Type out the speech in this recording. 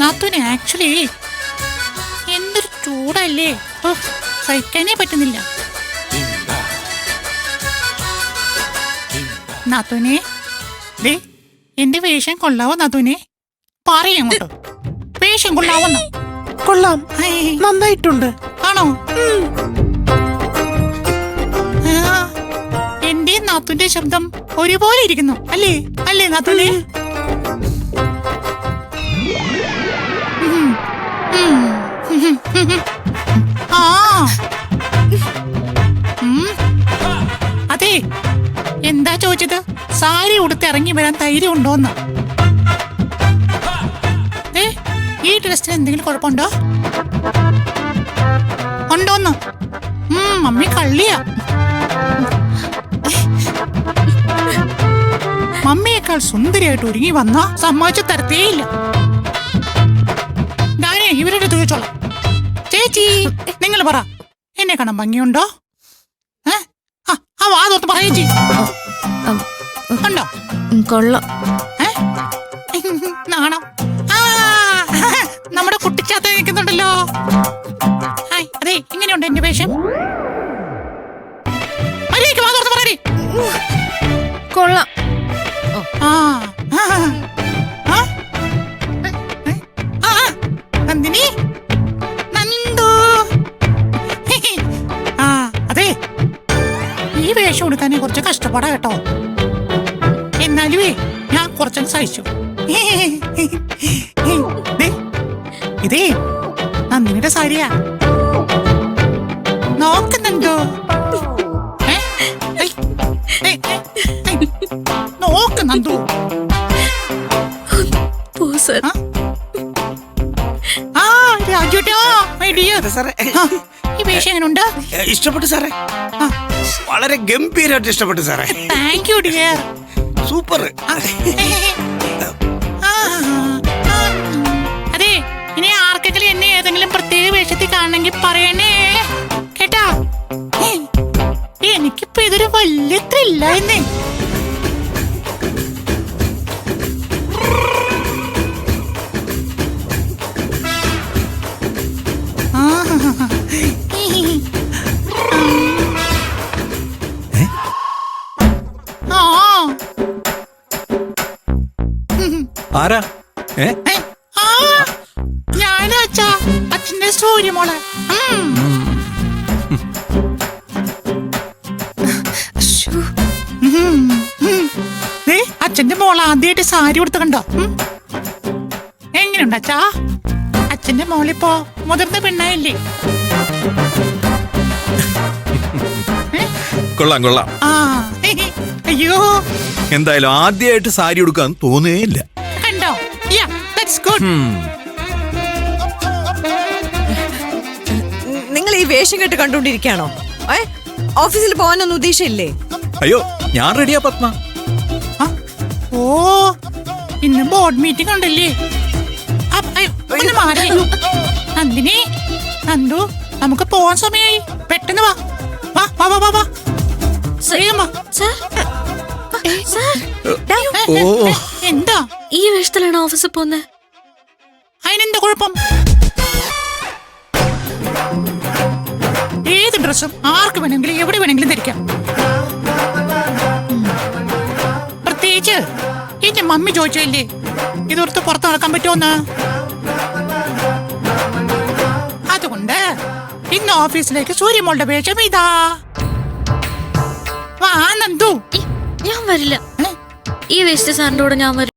നാത്തൂന് ആക്ച്വലി എന്തൊരു ചൂടല്ലേ, സഹിക്കാനേ പറ്റുന്നില്ല. നാത്തൂനെ, ദേ എന്റെ വേഷം കൊള്ളാവോ നാത്തൂനെ? പറയങ്ങോട്ട്, വേഷം കൊള്ളാവോന്ന്? കൊള്ളാം, നന്നായിട്ടുണ്ട്. ആണോ? എന്റെയും നാത്തൂന്റെ ശബ്ദം ഒരുപോലെ ഇരിക്കുന്നു അല്ലേ? അല്ലേ നാത്തൂനെ? ആ അതെ, എന്താ ചോദിച്ചത്? സാരി ഉടുത്ത് ഇറങ്ങി വരാൻ ധൈര്യം ഉണ്ടോന്ന്? ഈ ഡ്രസ്സിന് എന്തെങ്കിലും കുഴപ്പമുണ്ടോ? ഉണ്ടോന്ന്? മമ്മി കള്ളിയാ. മമ്മിയേക്കാൾ സുന്ദരിയായിട്ട് ഒരുങ്ങി വന്നാ സമ്മതിച്ചു തരത്തേയില്ല. ഞാനേ ഇവരുടെ ചോദിച്ചോളാം. ചേച്ചി, നിങ്ങൾ പറ, എന്നെ കാണാൻ ഭംഗിയുണ്ടോ? ആ വാതോർത്ത് പറ ചേച്ചി. ഉണ്ടോ? കൊള്ളാം. നാണം. നമ്മുടെ കുട്ടിച്ചാത്ത നിൽക്കുന്നുണ്ടല്ലോ. അതെ, എങ്ങനെയുണ്ട് എന്റെ വേഷം? വാതോർത്ത് പറയടി. കൊള്ളാം. നന്ദിനി, നന്ദു. അതെ, ഈ വേഷം കൊടുക്കാനേ കുറച്ച് കഷ്ടപ്പാടാ കേട്ടോ. എന്നാലുവേ ഞാൻ കുറച്ചൊന്ന് സഹിച്ചു. ഇതേ നന്ദിനിയുടെ സാരിയാ. നോക്കുന്നുണ്ടോ? നോക്കുന്നുണ്ടോ? ഈ വേഷം എങ്ങനെയുണ്ട്? ഇഷ്ടപ്പെട്ടു സാറേ, വളരെ ഗംഭീരമായിട്ട് ഇഷ്ടപ്പെട്ടു സാറേ. Thank you dear. സൂപ്പർ. അതെ, ഇനി ആർക്കെങ്കിലും എന്നെ ഏതെങ്കിലും പ്രത്യേക വേഷത്തിൽ കാണണമെങ്കിൽ പറയണേ കേട്ടാ. എനിക്കിപ്പോ ഇതൊരു വലിയ ത്രില്ലായിരുന്നേ. ആരാ? ഞാനാച്ചാ, അച്ഛന്റെ സൂര്യമോളെ. അച്ഛന്റെ മോളെ ആദ്യമായിട്ട് സാരി കൊടുത്ത് കണ്ടോ? എങ്ങനെയുണ്ട് അച്ഛാ? അച്ഛന്റെ മോളിപ്പോ മുതിർന്ന പെണ്ണായില്ലേ? കൊള്ളാം കൊള്ളാം. അയ്യോ, എന്തായാലും ആദ്യമായിട്ട് സാരി ഉടുക്കാൻ തോന്നുകയില്ല. കണ്ടോ? That's good. നിങ്ങൾ ഈ വേഷം കെട്ട് കണ്ടുകൊണ്ടിരിക്കുകയാണോ? ഓഫീസിൽ പോകാനൊന്നും ഉദ്ദേശമില്ലേ? അയ്യോ, ഞാൻ റെഡിയാ പത്മ. ഓ, ഇന്ന് ബോർഡ് മീറ്റിംഗ് ഉണ്ടല്ലേ? നന്ദിനി, നന്ദു, നമുക്ക് പോവാൻ സമയമായി. പെട്ടെന്ന് വാ. എന്താ ഈ വേഷത്തിലാണ് ഓഫീസിൽ പോകുന്നത്? അതിനെന്താ കുഴപ്പം? ഏത് ഡ്രസ്സും ആർക്ക് വേണമെങ്കിലും എവിടെ വേണമെങ്കിലും ധരിക്കാം. പ്രത്യേകിച്ച് എന്റെ മമ്മി ചോദിച്ചല്ലേ ഇതോർത്ത് പുറത്ത് നടക്കാൻ പറ്റുമോന്ന്. അതുകൊണ്ട് ഇന്ന് ഓഫീസിലേക്ക് സൂര്യമോളുടെ വേഷം ഇതാ. വാ നന്ദു. ഞാൻ വരില്ല. ഈ വേസ്റ്റ് സാറിന്റെ കൂടെ ഞാൻ വരും.